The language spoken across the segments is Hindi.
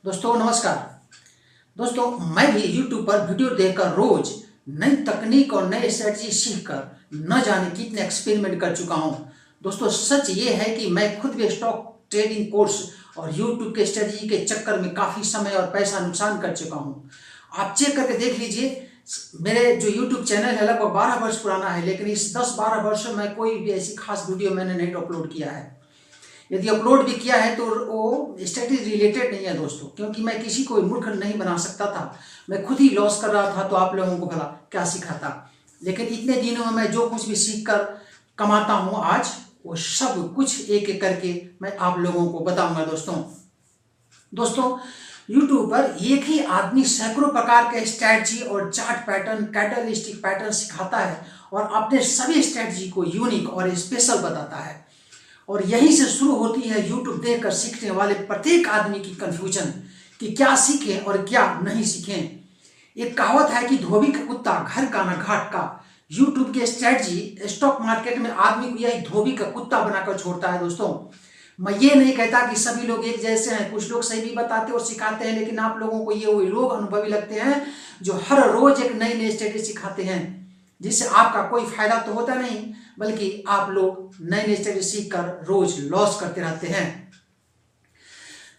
दोस्तों नमस्कार। दोस्तों मैं भी YouTube पर वीडियो देखकर रोज नई तकनीक और नए स्ट्रेटजी सीखकर न जाने कितने एक्सपेरिमेंट कर चुका हूं। दोस्तों सच ये है कि मैं खुद भी स्टॉक ट्रेडिंग कोर्स और YouTube के स्ट्रेटजी के चक्कर में काफी समय और पैसा नुकसान कर चुका हूं। आप चेक करके देख लीजिए, मेरे जो YouTube चैनल है लगभग 12 वर्ष पुराना है, लेकिन इस 10-12 वर्षों में कोई भी ऐसी खास वीडियो मैंने नहीं अपलोड किया है। यदि अपलोड भी किया है तो वो स्ट्रेटजी रिलेटेड नहीं है दोस्तों, क्योंकि मैं किसी को मूर्ख नहीं बना सकता था। मैं खुद ही लॉस कर रहा था तो आप लोगों को भला क्या सिखाता। लेकिन इतने दिनों में मैं जो कुछ भी सीख कर कमाता हूँ आज, वो सब कुछ एक एक करके मैं आप लोगों को बताऊंगा। दोस्तों YouTube पर एक ही आदमी सैकड़ों प्रकार के स्ट्रेटजी और चार्ट पैटर्न, कैंडलस्टिक पैटर्न सिखाता है और अपने सभी स्ट्रेटजी को यूनिक और स्पेशल बताता है। और यहीं से शुरू होती है YouTube देखकर सीखने वाले प्रत्येक आदमी की कंफ्यूजन कि क्या सीखें और क्या नहीं सीखें। एक कहावत है कि धोबी का कुत्ता घर का ना घाट का। YouTube के स्ट्रेटजी स्टॉक मार्केट में आदमी को यही धोबी का कुत्ता बनाकर छोड़ता है। दोस्तों मैं ये नहीं कहता कि सभी लोग एक जैसे हैं, कुछ लोग सही भी बताते और सिखाते हैं, लेकिन आप लोगों को ये वही लोग अनुभवी लगते हैं जो हर रोज एक नई नई स्ट्रेटजी सिखाते हैं, जिससे आपका कोई फायदा तो होता नहीं बल्कि आप लोग नए नए स्ट्रेटजी सीखकर रोज लॉस करते रहते हैं।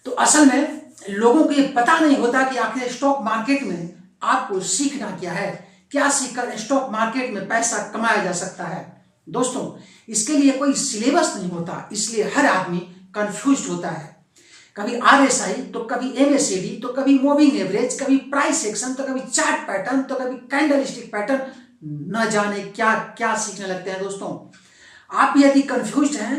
तो असल में लोगों को ये पता नहीं होता कि आखिर स्टॉक मार्केट में आपको सीखना क्या है, क्या सीखकर स्टॉक मार्केट में पैसा कमाया जा सकता है। दोस्तों इसके लिए कोई सिलेबस नहीं होता, इसलिए हर आदमी कंफ्यूज होता है। कभी RSI तो कभी MACD तो कभी मूविंग एवरेज, कभी प्राइस एक्शन तो कभी चार्ट पैटर्न तो कभी कैंडलस्टिक पैटर्न, न जाने क्या क्या सीखने लगते हैं। दोस्तों आप भी यदि कंफ्यूज हैं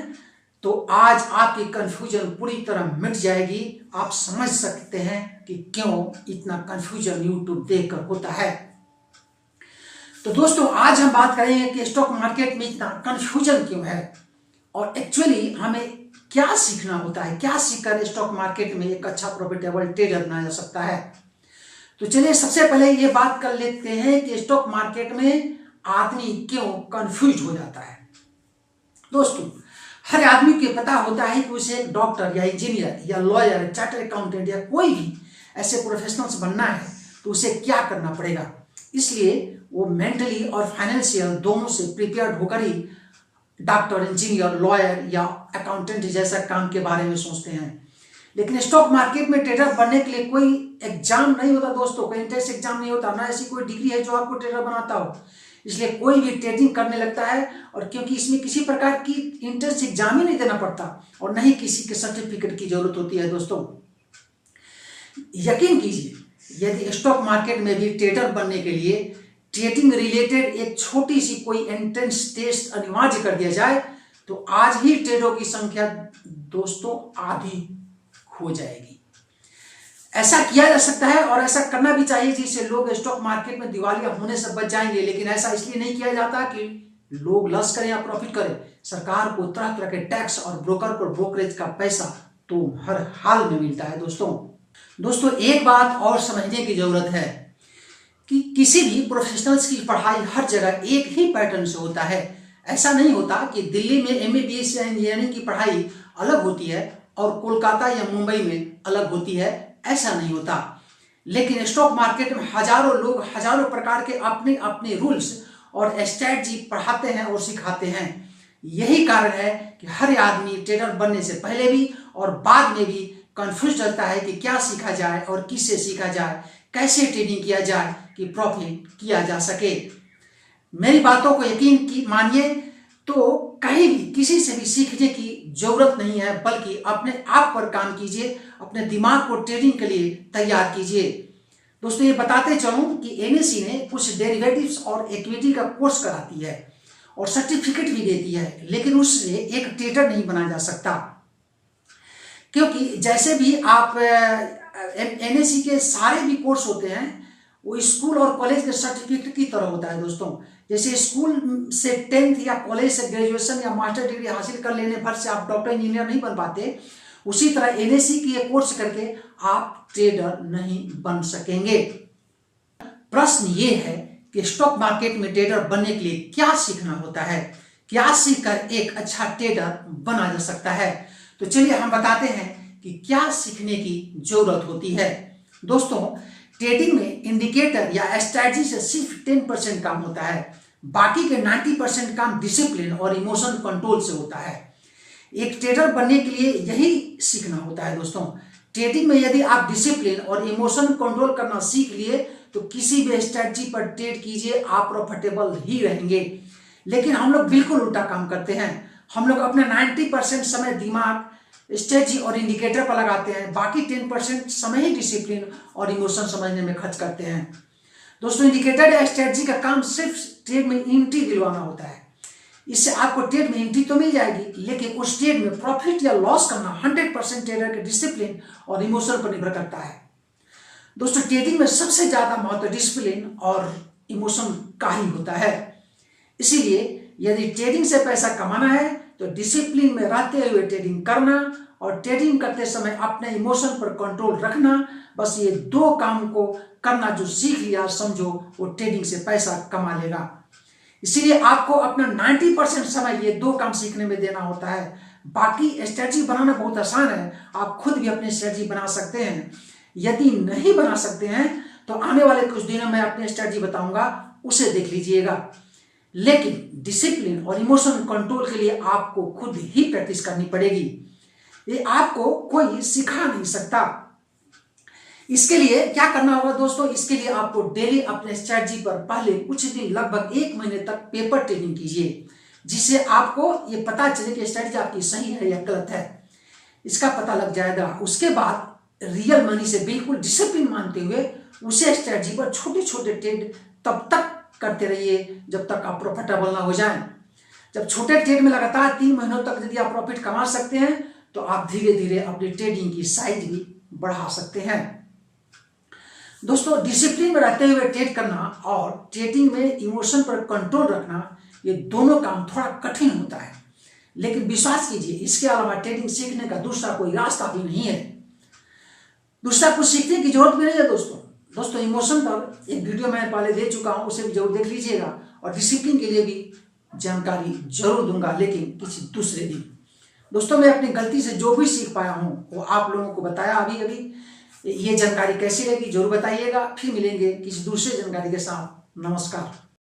तो आज आपकी कंफ्यूजन पूरी तरह मिट जाएगी। आप समझ सकते हैं कि क्यों इतना कंफ्यूजन YouTube देखकर होता है। तो दोस्तों आज हम बात करेंगे कि स्टॉक मार्केट में इतना कंफ्यूजन क्यों है और एक्चुअली हमें क्या सीखना होता है, क्या सीखकर स्टॉक मार्केट में एक अच्छा प्रॉफिटेबल ट्रेडर बनाया जा सकता है। तो चलिए सबसे पहले ये बात कर लेते हैं कि स्टॉक मार्केट में आदमी क्यों कंफ्यूज हो जाता है। दोस्तों हर आदमी को पता होता है कि उसे एक डॉक्टर या इंजीनियर या लॉयर, चार्टर्ड अकाउंटेंट या कोई भी ऐसे प्रोफेशनल्स बनना है तो उसे क्या करना पड़ेगा। इसलिए वो मेंटली और फाइनेंशियल दोनों से प्रिपेयर्ड होकर ही डॉक्टर, इंजीनियर, लॉयर या अकाउंटेंट जैसा काम के बारे में सोचते हैं। लेकिन स्टॉक मार्केट में ट्रेडर बनने के लिए कोई एग्जाम नहीं होता दोस्तों, कोई एंट्रेंस एग्जाम नहीं होता, ना ऐसी कोई डिग्री है जो आपको ट्रेडर बनाता हो। इसलिए कोई भी ट्रेडिंग करने लगता है, और क्योंकि इसमें किसी प्रकार की एंट्रेंस एग्जाम ही नहीं देना पड़ता और न ही किसी के सर्टिफिकेट की जरूरत होती है। दोस्तों यकीन कीजिए, यदि स्टॉक मार्केट में भी ट्रेडर बनने के लिए ट्रेडिंग रिलेटेड एक छोटी सी कोई एंट्रेंस टेस्ट अनिवार्य कर दिया जाए तो आज ही ट्रेडरों की संख्या दोस्तों आधी हो जाएगी। ऐसा किया जा सकता है और ऐसा करना भी चाहिए जिससे लोग स्टॉक मार्केट में दिवालिया होने से बच जाएंगे। लेकिन ऐसा इसलिए नहीं किया जाता कि लोग लॉस करें या प्रॉफिट करें। सरकार को तरह तरह के टैक्स और ब्रोकर को ब्रोकरेज का पैसा तो हर हाल में मिलता है। दोस्तों एक बात और समझने की जरूरत है कि किसी भी प्रोफेशनल्स की पढ़ाई हर जगह एक ही पैटर्न से होता है। ऐसा नहीं होता कि दिल्ली में MBBS या इंजीनियरिंग की पढ़ाई अलग होती है और कोलकाता या मुंबई में अलग होती है, ऐसा नहीं होता। लेकिन स्टॉक मार्केट में हजारों लोग हजारों प्रकार के अपने अपने रूल्स और स्ट्रेटजी पढ़ाते हैं और सिखाते हैं। यही कारण है कि हर आदमी ट्रेडर बनने से पहले भी और बाद में भी कंफ्यूज रहता है कि क्या सीखा जाए और किससे सीखा जाए, कैसे ट्रेडिंग किया जाए कि प्रॉफिट किया जा सके। मेरी बातों को यकीन की मानिए तो कहीं भी किसी से भी सीखने की जरूरत नहीं है, बल्कि अपने आप पर काम कीजिए, अपने दिमाग को ट्रेडिंग के लिए तैयार कीजिए। दोस्तों ये बताते चलूं कि NSE ने कुछ डेरिवेटिव्स और इक्विटी का कोर्स कराती है और सर्टिफिकेट भी देती है, लेकिन उससे एक ट्रेडर नहीं बना जा सकता। क्योंकि जैसे भी आप NSE के सारे भी कोर्स होते हैं वो स्कूल और कॉलेज के सर्टिफिकेट की तरह होता है। दोस्तों जैसे स्कूल से 10th या कॉलेज से ग्रेजुएशन या मास्टर डिग्री हासिल कर लेने भर से आप डॉक्टर इंजीनियर नहीं बन पाते, उसी तरह NSE की ये कोर्स करके आप ट्रेडर नहीं बन सकेंगे। प्रश्न ये है कि स्टॉक मार्केट में ट्रेडर बनने के लिए क्या सीखना होता है, क्या सीखकर एक अच्छा ट्रेडर बना जा सकता है। तो चलिए हम बताते हैं कि क्या सीखने की जरूरत होती है। दोस्तों, ट्रेडिंग में इंडिकेटर या स्ट्रैटेजी से सिर्फ 10% काम होता है, बाकी के 90% काम डिसिप्लिन और इमोशन कंट्रोल से होता है। एक ट्रेडर बनने के लिए यही सीखना होता है। दोस्तों, ट्रेडिंग में यदि आप डिसिप्लिन और इमोशन कंट्रोल करना सीख लिए तो किसी भी स्ट्रैटेजी पर ट्रेड कीजिए, आप प्रॉफिटेबल ही रहेंगे। लेकिन हम लोग बिल्कुल उल्टा काम करते हैं। हम लोग अपना 90% समय दिमाग, स्ट्रैटेजी और इंडिकेटर पर लगाते हैं, बाकी 10% समय ही डिसिप्लिन और इमोशन समझने में खर्च करते हैं। दोस्तों, इंडिकेटर या स्ट्रैटेजी का काम सिर्फ ट्रेड में एंट्री दिलवाना होता है। इससे आपको ट्रेड में एंट्री तो मिल जाएगी, लेकिन उस ट्रेड में प्रॉफिट या लॉस करना 100% ट्रेडर के डिसिप्लिन और इमोशन पर निर्भर करता है। दोस्तों, ट्रेडिंग में सबसे ज्यादा महत्व डिसिप्लिन और इमोशन का ही होता है। इसीलिए यदि ट्रेडिंग से पैसा कमाना है तो डिसिप्लिन में रहते हुए ट्रेडिंग करना और ट्रेडिंग करते समय अपने इमोशन पर कंट्रोल रखना, बस ये दो काम को करना जो सीख लिया, समझो वो ट्रेडिंग से पैसा कमा लेगा। इसीलिए आपको अपना 90% समय ये दो काम सीखने में देना होता है। बाकी स्ट्रेटजी बनाना बहुत आसान है, आप खुद भी अपनी स्ट्रेटजी बना सकते हैं। यदि नहीं बना सकते हैं तो आने वाले कुछ दिनों में अपनी स्ट्रेटजी बताऊंगा, उसे देख लीजिएगा। लेकिन डिसिप्लिन और इमोशन कंट्रोल के लिए आपको खुद ही प्रैक्टिस करनी पड़ेगी, ये आपको कोई सिखा नहीं सकता। इसके लिए क्या करना होगा दोस्तों, इसके लिए आपको डेली अपने स्ट्रेटजी पर पहले कुछ दिन, लगभग 1 महीने तक पेपर ट्रेनिंग कीजिए, जिससे आपको ये पता चले कि स्ट्रेटजी आपकी सही है या गलत है, इसका पता लग जाएगा। उसके बाद रियल मनी से बिल्कुल डिसिप्लिन मानते हुए उसे स्ट्रेटजी पर छोटे छोटे ट्रेड तब तक करते रहिए जब तक आप प्रॉफिटेबल ना हो जाए। जब छोटे ट्रेड में लगातार 3 महीनों तक यदि आप प्रॉफिट कमा सकते हैं तो आप धीरे धीरे अपनी ट्रेडिंग की साइज भी बढ़ा सकते हैं। दोस्तों, डिसिप्लिन में रहते हुए ट्रेड करना और ट्रेडिंग में इमोशन पर कंट्रोल रखना, ये दोनों काम थोड़ा कठिन होता है, लेकिन विश्वास कीजिए इसके अलावा ट्रेडिंग सीखने का दूसरा कोई रास्ता भी नहीं है। दूसरा कुछ सीखने की जरूरत भी नहीं है। दोस्तों, इमोशन पर एक वीडियो मैं पहले दे चुका हूं, उसे भी जरूर देख लीजिएगा। और डिसिप्लिन के लिए भी जानकारी जरूर दूंगा, लेकिन किसी दूसरे दिन। दोस्तों, मैं अपनी गलती से जो भी सीख पाया हूं वो आप लोगों को बताया अभी। ये जानकारी कैसी लगी जरूर बताइएगा। फिर मिलेंगे किसी दूसरे जानकारी के साथ। नमस्कार।